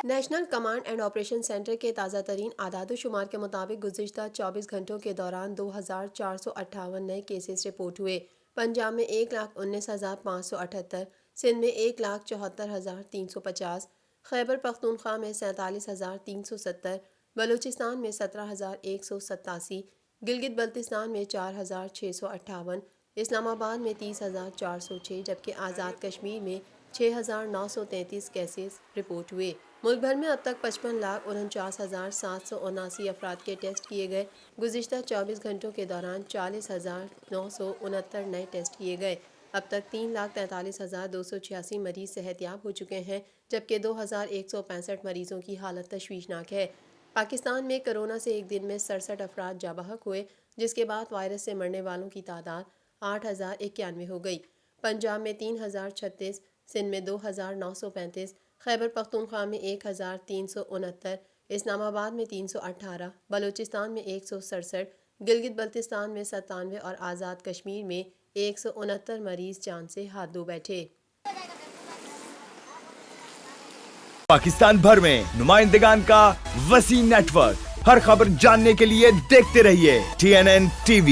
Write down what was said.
National command and operation centre کے تازہ ترین اعداد و شمار کے مطابق گزشتہ 24 گھنٹوں کے دوران 2458 نئے کیسز رپورٹ ہوئے۔ پنجاب میں 1,19,578، سندھ میں 1,74,350، خیبر پختونخوا میں 47,370، بلوچستان میں 17,187، گلگت بلتستان میں 4,658، اسلام آباد میں 30,406 جبکہ آزاد کشمیر میں 6,933 کیسز رپورٹ ہوئے۔ ملک بھر میں اب تک 55,49,779 افراد کے ٹیسٹ کیے گئے۔ گزشتہ 24 گھنٹوں کے دوران 40,969 نئے ٹیسٹ کیے گئے۔ اب تک 3,43,286 مریض صحت یاب ہو چکے ہیں جبکہ 2,165 مریضوں کی حالت تشویشناک ہے۔ پاکستان میں کرونا سے ایک دن میں 67 افراد جاں بحق ہوئے، جس کے بعد وائرس سے مرنے والوں کی تعداد 8,091 ہو گئی۔ پنجاب میں 3,036، سندھ میں 2,935، خیبر پختونخوا میں 1,369، اسلام آباد میں 318، بلوچستان میں 167، گلگت بلتستان میں 97 اور آزاد کشمیر میں 169 مریض جان سے ہاتھ دھو بیٹھے۔ پاکستان بھر میں نمائندگان کا وسیع نیٹ ورک، ہر خبر جاننے کے لیے دیکھتے رہیے TNN TV۔